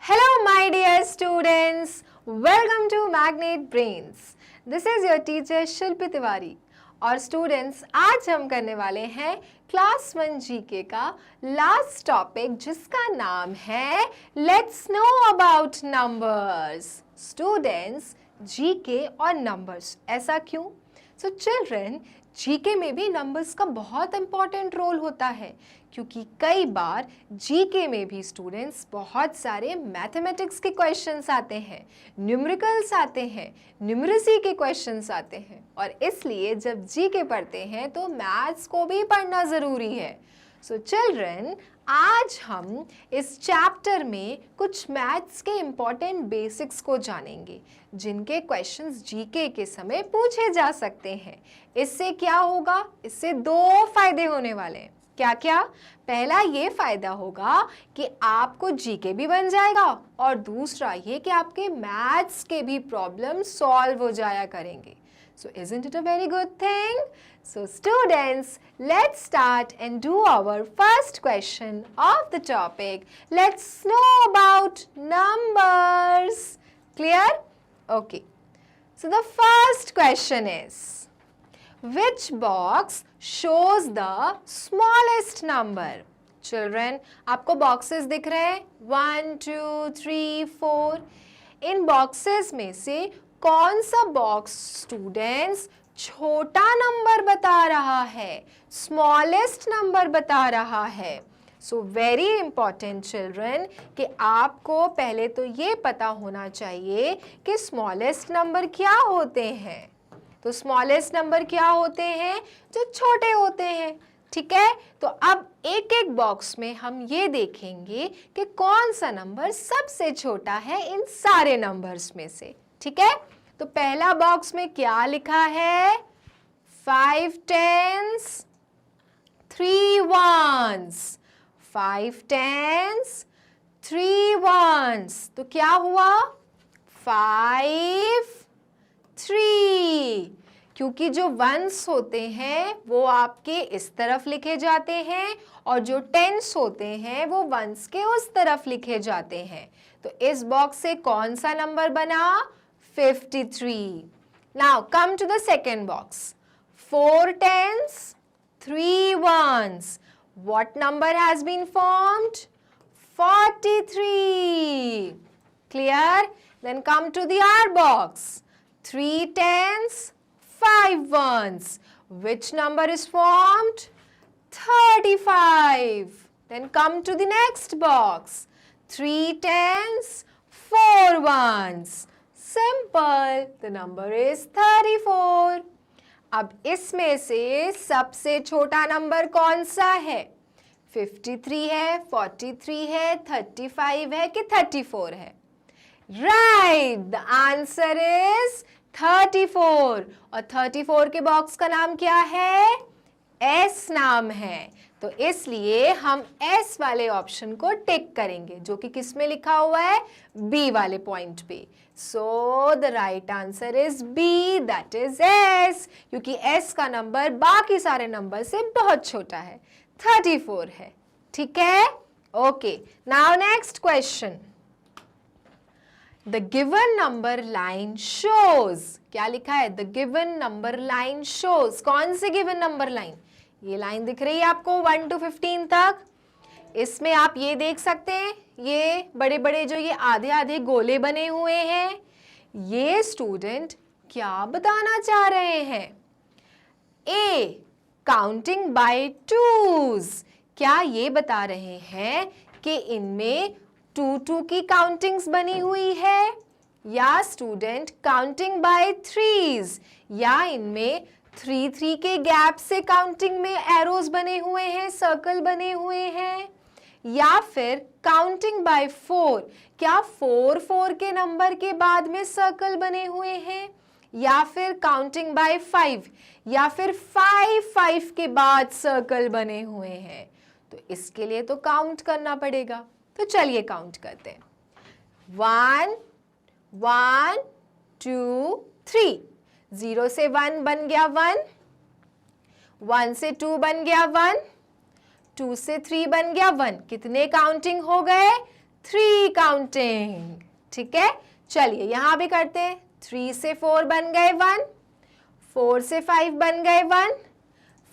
Hello my dear students, welcome to Magnet Brains. This is your teacher शिल्पी तिवारी और students आज हम करने वाले हैं क्लास 1 जीके का लास्ट टॉपिक जिसका नाम है let's know about numbers. Students GK और नंबर्स ऐसा क्यों? सो चिल्ड्रन जीके में भी नंबर्स का बहुत इंपॉर्टेंट रोल होता है क्योंकि कई बार जीके में भी स्टूडेंट्स बहुत सारे मैथमेटिक्स के क्वेश्चंस आते हैं, न्यूमेरिकल्स आते हैं, न्यूमरेसी के क्वेश्चंस आते हैं और इसलिए जब जीके पढ़ते हैं तो मैथ्स को भी पढ़ना ज़रूरी है। सो चिल्ड्रन आज हम इस चैप्टर में कुछ मैथ्स के इम्पॉर्टेंट बेसिक्स को जानेंगे जिनके क्वेश्चंस जीके के समय पूछे जा सकते हैं। इससे क्या होगा? इससे दो फायदे होने वाले हैं। क्या क्या? पहला ये फायदा होगा कि आपको जीके भी बन जाएगा और दूसरा ये कि आपके मैथ्स के भी प्रॉब्लम सॉल्व हो जाया करेंगे। So isn't it a very good thing? So students, let's start and do our first question of the topic. Let's know about numbers. Clear? Okay. So the first question is, which box shows the smallest number? Children, आपको boxes दिख रहे हैं? 1, 2, 3, 4. इन boxes में से कौन सा box students छोटा number बता रहा है, स्मॉलेस्ट नंबर बता रहा है? सो वेरी इंपॉर्टेंट चिल्ड्रन कि आपको पहले तो ये पता होना चाहिए कि स्मॉलेस्ट नंबर क्या होते हैं। तो स्मॉलेस्ट नंबर क्या होते हैं? जो छोटे होते हैं। ठीक है, तो अब एक एक बॉक्स में हम ये देखेंगे कि कौन सा नंबर सबसे छोटा है इन सारे नंबर्स में से। ठीक है, तो पहला बॉक्स में क्या लिखा है? 5 10s 3 1s, 5 10s 3 1s। तो क्या हुआ? 5 3, क्योंकि जो वंस होते हैं वो आपके इस तरफ लिखे जाते हैं और जो टेंस होते हैं वो वंस के उस तरफ लिखे जाते हैं। तो इस बॉक्स से कौन सा नंबर बना? 53. Now come to the second box. 4 10s 3 1s. What number has been formed? 43. Clear? Then come to the other box. 3 10s 5 1s. Which number is formed? 35. Then come to the next box. 3 10s 4 1s. Simple. The number is 34. अब इसमें से सबसे छोटा number कौन सा है? 53 है, 43 है, 35 है कि 34 है? Right. The answer is 34. और 34 के बॉक्स का नाम क्या है? S नाम है। तो इसलिए हम S वाले ऑप्शन को टिक करेंगे जो कि किस में लिखा हुआ है? B वाले पॉइंट पे। So the right answer is B, that is S, क्योंकि S का नंबर बाकी सारे नंबर से बहुत छोटा है, 34 है। ठीक है, okay. Now next question. The given number line shows, क्या लिखा है? The given number line shows. कौन सी गिवन नंबर लाइन? ये लाइन दिख रही है आपको 1 to 15 तक। इसमें आप ये देख सकते हैं, ये बड़े बड़े जो ये आधे आधे गोले बने हुए हैं, ये स्टूडेंट क्या बताना चाह रहे हैं? ए, काउंटिंग बाय टूज। क्या ये बता रहे हैं कि इनमें 2 की काउंटिंग्स बनी हुई है, या स्टूडेंट काउंटिंग बाय थ्रीज, या इनमें 3 के गैप से काउंटिंग में एरोज बने हुए हैं, सर्कल बने हुए हैं, या फिर काउंटिंग बाय 4। क्या 4 के नंबर के बाद में सर्कल बने हुए हैं, या फिर काउंटिंग बाय 5, या फिर 5 के बाद सर्कल बने हुए हैं? तो इसके लिए तो काउंट करना पड़ेगा। तो चलिए काउंट करते हैं। 1 1 2 3। 0 से 1 बन गया 1, 1 से 2 बन गया 1, 2 से 3 बन गया 1। कितने काउंटिंग हो गए? 3 काउंटिंग। ठीक है, चलिए यहां भी करते हैं। 3 से 4 बन गए 1, 4 से 5 बन गए 1,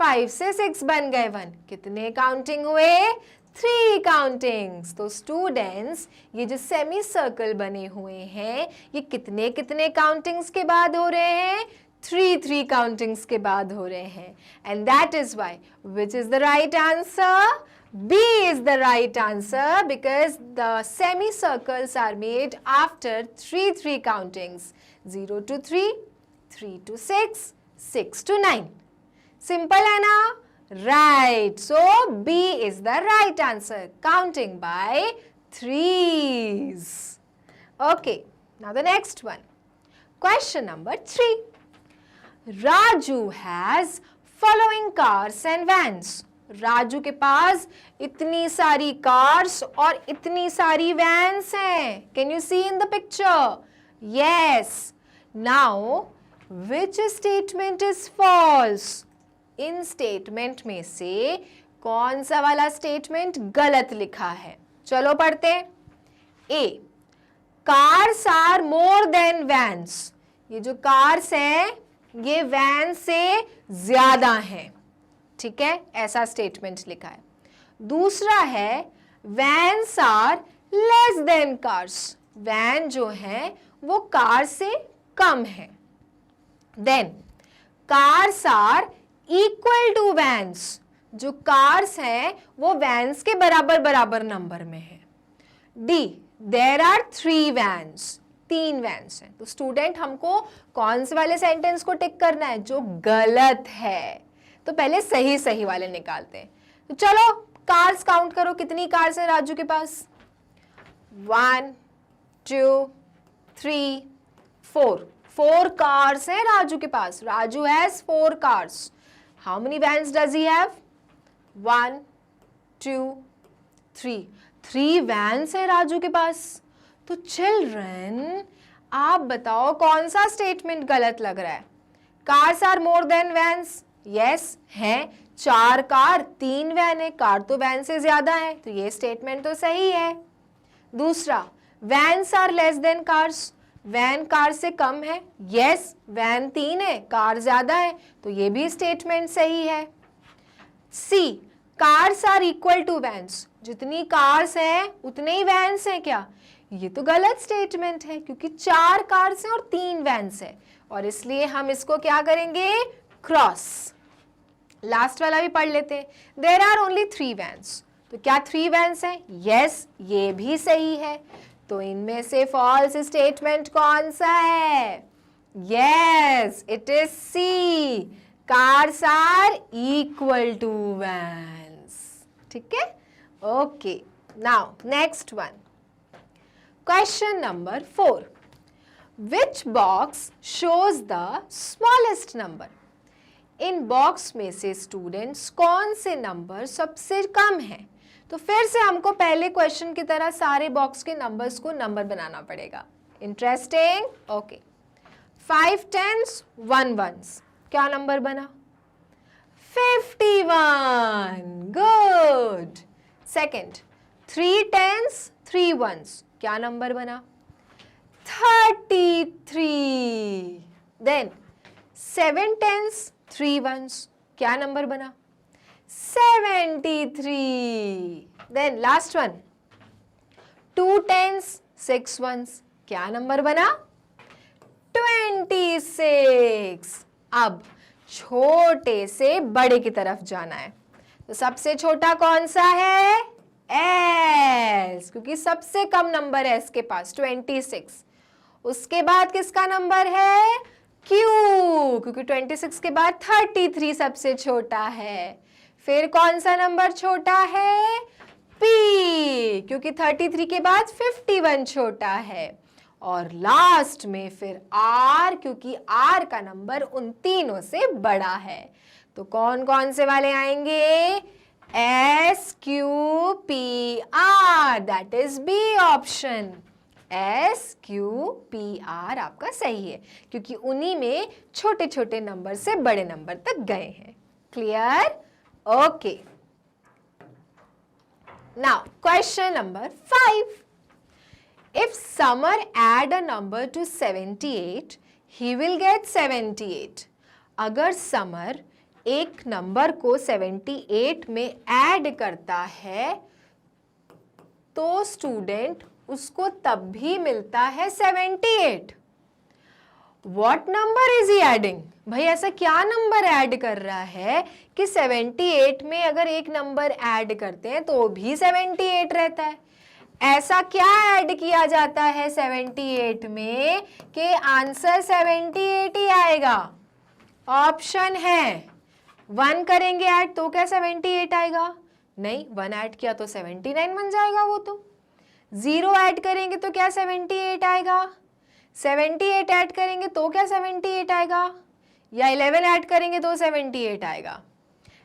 5 से 6 बन गए 1। कितने काउंटिंग हुए? 3 काउंटिंग्स। तो स्टूडेंट्स, ये जो सेमी सर्कल बने हुए हैं ये कितने कितने काउंटिंग्स के बाद हो रहे हैं? 3 काउंटिंग्स के बाद हो रहे हैं। And that is why which is the right answer? B is the right answer because the semicircles are made after 3 countings. 0 to 3, 3 to 6, 6 to 9. Simple है ना? Right. So B is the right answer. Counting by 3s. Okay. Now the next one. Question number 3. Raju has following cars and vans. Raju के पास इतनी सारी cars और इतनी सारी vans हैं। Can you see in the picture? Yes. Now which statement is false? इन statement में से कौन सा वाला स्टेटमेंट गलत लिखा है? चलो पढ़ते हैं। A, cars are more than vans. ये जो कार्स हैं ये वैन से ज्यादा हैं। ठीक है, ऐसा स्टेटमेंट लिखा है। दूसरा है vans are less than cars. Van जो है वो कार से कम है। Then cars are equal to vans. जो कार्स हैं वो वैन्स के बराबर बराबर नंबर में है। D, there are 3 vans. 3 vans हैं। तो स्टूडेंट हमको कौन से वाले सेंटेंस को टिक करना है? जो गलत है। तो पहले सही सही वाले निकालते हैं। तो चलो कार्स काउंट करो, कितनी कार्स है राजू के पास? 1 2 3 4। 4 कार्स है राजू के पास। Raju has 4 cars. How many vans does he have? 1 2 3। 3 vans है राजू के पास। तो चिल्ड्रन, आप बताओ कौन सा स्टेटमेंट गलत लग रहा है? Cars are more than vans. Yes है, 4 कार 3 वैन है। कार तो वैन से ज्यादा है, तो ये स्टेटमेंट तो सही है। दूसरा, vans are less than cars. Van car से कम है। यस, वैन 3 है, कार ज्यादा है, तो ये भी स्टेटमेंट सही है। C, cars are equal to vans. जितनी कार्स हैं उतने ही वैन्स हैं क्या? ये तो गलत स्टेटमेंट है, क्योंकि 4 कार्स हैं और 3 वैन्स है, और इसलिए हम इसको क्या करेंगे? क्रॉस। लास्ट वाला भी पढ़ लेते हैं। There are only 3 vans. तो क्या 3 वैन्स हैं? यस, ये भी सही है। तो इनमें से फॉल्स स्टेटमेंट कौन सा है? Yes, it is C, cars are equal to vans. ठीक है, okay. Now next one, question number 4. Which box shows the smallest number? इन बॉक्स में से स्टूडेंट्स कौन से नंबर सबसे कम है? तो फिर से हमको पहले क्वेश्चन की तरह सारे बॉक्स के नंबर्स को नंबर बनाना पड़ेगा। Interesting, okay. 5 10s 1 1s, क्या नंबर बना? 51, गुड। सेकेंड, 3 10s 3 1s, क्या नंबर बना? 33। देन 7 10s 3 1s, क्या नंबर बना? 73। Then last one, 2 10s 6 1s, क्या नंबर बना? 26। अब छोटे से बड़े की तरफ जाना है। तो सबसे छोटा कौन सा है? S, क्योंकि सबसे कम नंबर है S के पास 26। उसके बाद किसका नंबर है? Q, क्योंकि 26 के बाद 33 सबसे छोटा है। फिर कौन सा नंबर छोटा है? P, क्योंकि 33 के बाद 51 छोटा है। और लास्ट में फिर R, क्योंकि R का नंबर उन तीनों से बड़ा है। तो कौन कौन से वाले आएंगे? S, Q, P, R, that is B option. S, Q, P, R आपका सही है, क्योंकि उन्हीं में छोटे छोटे नंबर से बड़े नंबर तक गए हैं। Clear? Okay. Now question number 5. If Summer add a number to 78, he will get 78. अगर समर एक नंबर को 78 में ऐड करता है तो स्टूडेंट उसको तब भी मिलता है 78. What number is he adding? भाई ऐसा क्या नंबर ऐड कर रहा है कि 78 में अगर एक नंबर ऐड करते हैं तो भी 78 रहता है. ऐसा क्या ऐड किया जाता है 78 में कि आंसर 78 ही आएगा? ऑप्शन है 1 करेंगे ऐड तो क्या 78 आएगा? नहीं, 1 ऐड किया तो 79 बन जाएगा वो तो. 0 ऐड करेंगे तो क्या 78 आएगा? 78 ऐड करेंगे तो क्या 78 आएगा? या 11 ऐड करेंगे तो 78 आएगा?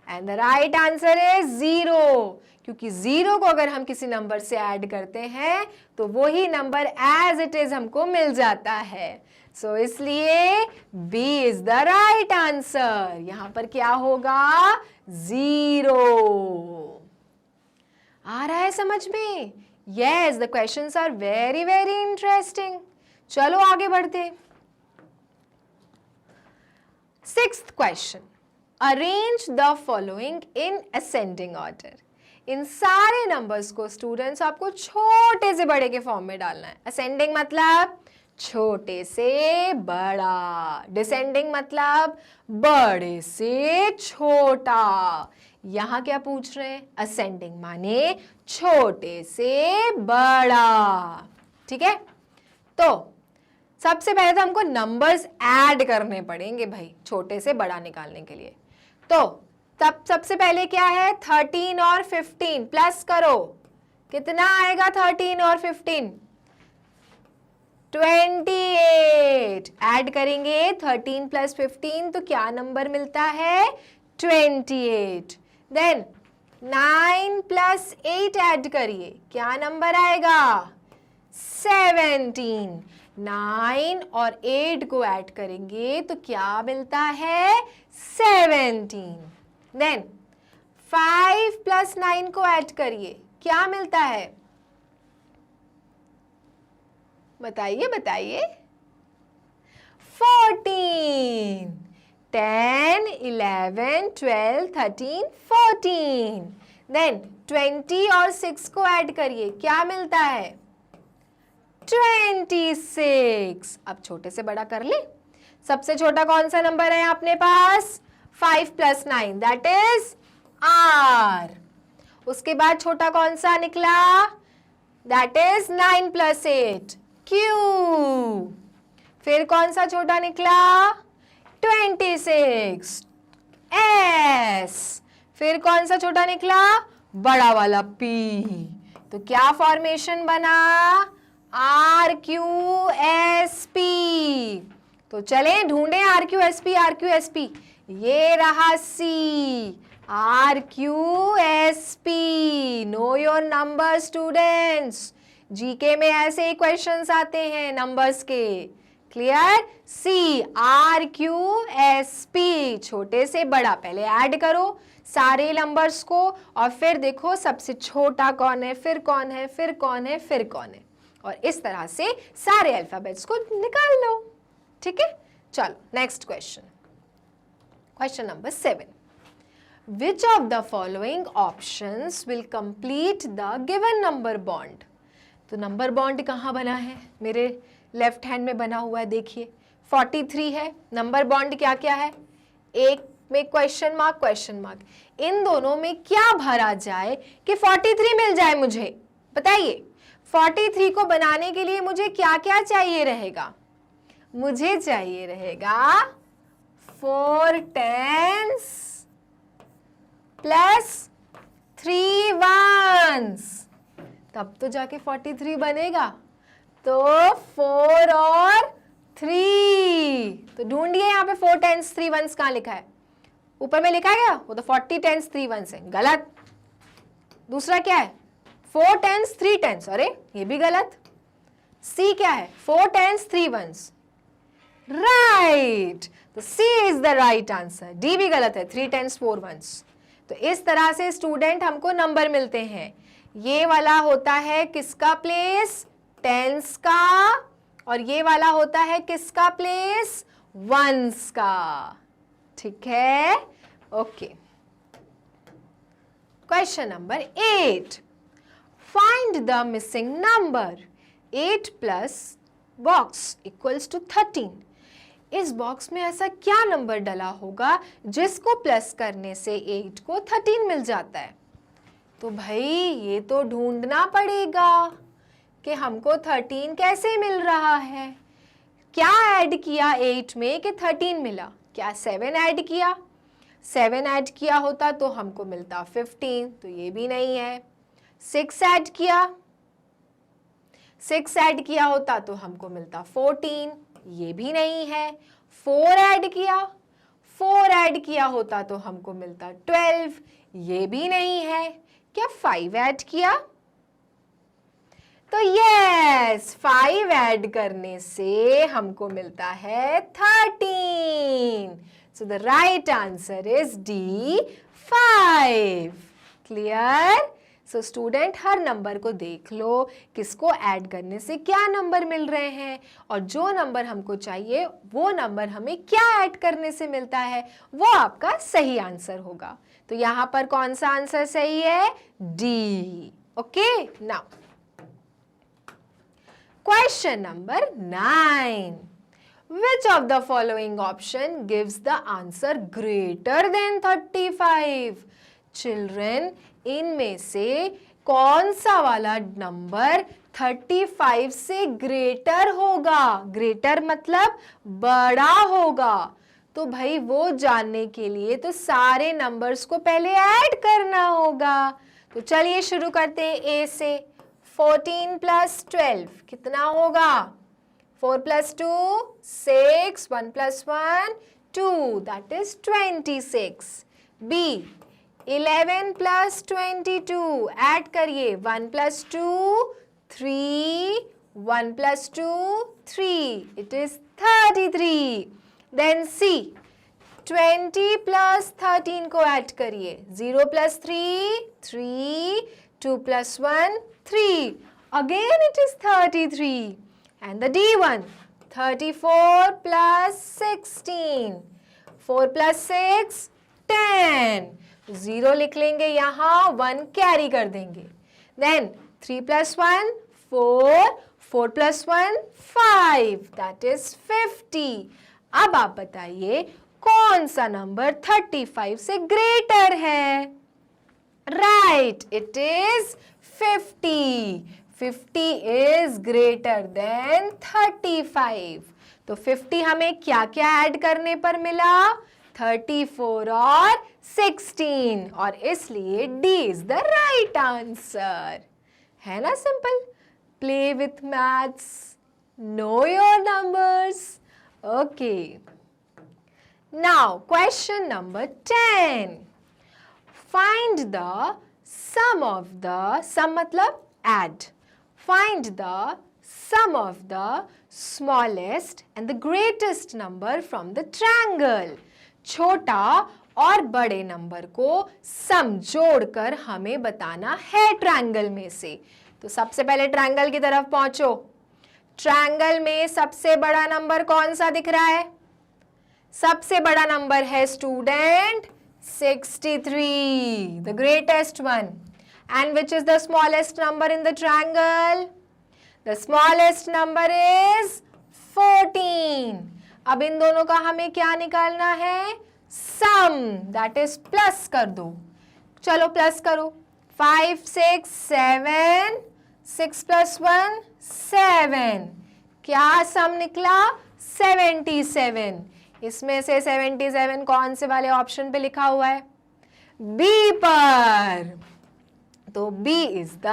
And the right answer is 0, क्योंकि 0 को अगर हम किसी नंबर से ऐड करते हैं तो वही नंबर एज इट इज हमको मिल जाता है. सो इसलिए B is the right answer. यहां पर क्या होगा? 0. आ रहा है समझ में? Yes, the questions are very very interesting. चलो आगे बढ़ते. 6th question, arrange the following in ascending order. इन सारे नंबर्स को स्टूडेंट्स आपको छोटे से बड़े के फॉर्म में डालना है. असेंडिंग मतलब छोटे से बड़ा, डिसेंडिंग मतलब बड़े से छोटा. यहां क्या पूछ रहे हैं? असेंडिंग माने छोटे से बड़ा. ठीक है, तो सबसे पहले तो हमको नंबर्स ऐड करने पड़ेंगे भाई छोटे से बड़ा निकालने के लिए. तो तब सबसे पहले क्या है? 13 और 15 प्लस करो. कितना आएगा 13 और 15? 28. ऐड करेंगे 13 प्लस 15 तो क्या नंबर मिलता है? 28. देन 9 प्लस 8 ऐड करिए, क्या नंबर आएगा? 17. 9 और 8 को ऐड करेंगे तो क्या मिलता है? 17. देन 5 प्लस 9 को ऐड करिए, क्या मिलता है? बताइए बताइए. 14. 10, 11, 12, 13, 14. देन 20 और 6 को ऐड करिए, क्या मिलता है? 26. अब छोटे से बड़ा कर ले. सबसे छोटा कौन सा नंबर है अपने पास? 5 प्लस 9 दैट इज R. उसके बाद छोटा कौन सा निकला? That is 9 plus 8 Q. फिर कौन सा छोटा निकला? 26 S. फिर कौन सा छोटा निकला? बड़ा वाला P. तो क्या फॉर्मेशन बना? RQSP. तो चलें ढूंढें RQSP. RQSP ये रहा C. RQSP. Know your number students. GK में ऐसे ही क्वेश्चंस आते हैं नंबर्स के. क्लियर? C RQSP. छोटे से बड़ा पहले ऐड करो सारे नंबर्स को और फिर देखो सबसे छोटा कौन है, फिर कौन है, फिर कौन है, फिर कौन है, और इस तरह से सारे अल्फाबेट्स को निकाल लो. ठीक है, चलो next question. Question number 7. Which of the following options will complete the given number bond? तो नंबर बॉन्ड कहाँ बना है? मेरे लेफ्ट हैंड में बना हुआ है, देखिए 43 है. नंबर बॉन्ड क्या क्या है? एक में क्वेश्चन मार्क. इन दोनों में क्या भरा जाए कि 43 मिल जाए मुझे? बताइए. 43 को बनाने के लिए मुझे क्या क्या चाहिए रहेगा? मुझे चाहिए रहेगा 4 10s प्लस 3 1s, तब तो जाके 43 बनेगा. तो 4 और 3. तो ढूंढिए यहाँ पे 4 10s 3 1s कहाँ लिखा है? ऊपर में लिखा गया वो तो 40 10s 3 1s है, गलत. दूसरा क्या है? 4 10s 3 10s, अरे ये भी गलत. C क्या है? 4 10s 3 1s, राइट. तो C is the right answer. D भी गलत है, 3 10s 4 1s. तो इस तरह से स्टूडेंट हमको नंबर मिलते हैं. ये वाला होता है किसका प्लेस? टेंस का, और ये वाला होता है किसका प्लेस? वंस का। ठीक है, okay. Question number 8, find the missing number. 8 plus box equals to 13। इस बॉक्स में ऐसा क्या नंबर डला होगा जिसको प्लस करने से 8 को 13 मिल जाता है? तो भाई ये तो ढूंढना पड़ेगा कि हमको 13 कैसे मिल रहा है। क्या ऐड किया 8 में कि 13 मिला? क्या 7 ऐड किया? 7 ऐड किया होता तो हमको मिलता 15, तो ये भी नहीं है। 6 ऐड किया, 6 ऐड किया होता तो हमको मिलता 14, ये भी नहीं है। 4 ऐड किया, 4 ऐड किया होता तो हमको मिलता 12, ये भी नहीं है। क्या 5 ऐड किया? तो यस, 5 ऐड करने से हमको मिलता है 13। So the right answer is D, 5। Clear? So student, her number को देख लो, किसको ऐड करने से क्या नंबर मिल रहे हैं, और जो नंबर हमको चाहिए वो नंबर हमें क्या ऐड करने से मिलता है, वो आपका सही आंसर होगा। तो यहाँ पर कौन सा आंसर सही है? D. Okay, now question number 9, which of the following option gives the answer greater than 35? Children, इनमें से कौन सा वाला नंबर 35 से ग्रेटर होगा? ग्रेटर मतलब बड़ा होगा। तो भाई वो जानने के लिए तो सारे नंबर्स को पहले ऐड करना होगा। तो चलिए शुरू करते हैं ए से। 14 प्लस 12 कितना होगा? 4 plus 2 6, 1 plus 1 2, that is 26। B 11 plus 22 add करिए, 1 plus 2 3, 1 plus 2 3, it is 33। Then C 20 plus 13 को ऐड करिए, 0 plus 3 3, 2 plus 1 3, again it is 33। and the D1 34 plus 16, 4 plus 6 10, 0 लिख लेंगे यहाँ, 1 कैरी कर देंगे। Then 3 plus 1 4, 4 plus 1 5, that is 50। अब आप बताइए कौन सा नंबर 35 से ग्रेटर है? Right, it is 50। 50 is greater than 35। तो 50 हमें क्या क्या ऐड करने पर मिला? 34 और 16, और इसलिए D is the right answer। है ना simple? Play with maths, know your numbers। Okay, now question number 10, find the sum of the, sum मतलब add, find the sum of the smallest and the greatest number from the triangle। छोटा और बड़े number को सम जोड़कर हमें बताना है triangle में से। तो सबसे पहले ट्रायंगल की तरफ पहुंचो। ट्रायंगल में सबसे बड़ा नंबर कौन सा दिख रहा है? सबसे बड़ा नंबर है student 63, the greatest one। And which is the smallest number in the triangle? The smallest number is 14। अब इन दोनों का हमें क्या निकालना है? सम, that is प्लस कर दो। चलो प्लस करो, 5 6 7, 6 plus 1 7, क्या सम निकला? 77। इसमें से 77 कौन से वाले ऑप्शन पे लिखा हुआ है? बी पर। तो B is the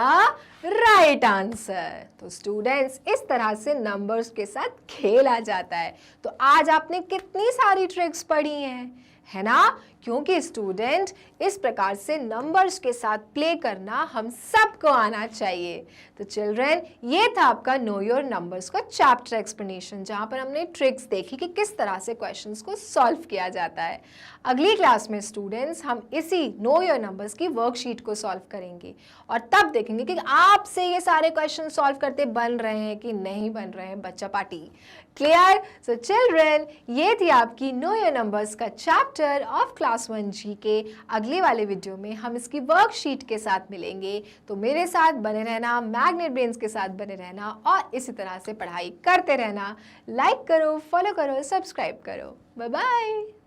right answer. तो स्टूडेंट्स, इस तरह से नंबर्स के साथ खेला जाता है। तो आज आपने कितनी सारी ट्रिक्स पढ़ी हैं, है ना? क्योंकि स्टूडेंट इस प्रकार से नंबर्स के साथ प्ले करना हम सबको आना चाहिए। तो चिल्ड्रन, ये था आपका नो योर नंबर्स का चैप्टर एक्सप्लेनेशन, जहाँ पर हमने ट्रिक्स देखी कि किस तरह से क्वेश्चंस को सॉल्व किया जाता है। अगली क्लास में स्टूडेंट्स हम इसी नो योर नंबर्स की वर्कशीट को सॉल्व करेंगे और तब देखेंगे कि आपसे ये सारे क्वेश्चन सॉल्व करते बन रहे हैं कि नहीं बन रहे हैं बच्चा पार्टी। क्लियर? सो चिल्ड्रन, ये थी आपकी नो योर नंबर्स का चैप्टर ऑफ क्लास 1 जी के। अगले वाले वीडियो में हम इसकी वर्कशीट के साथ मिलेंगे, तो मेरे साथ बने रहना, मैग्नेट ब्रेन्स के साथ बने रहना और इसी तरह से पढ़ाई करते रहना। लाइक करो, फॉलो करो, सब्सक्राइब करो। Bye bye.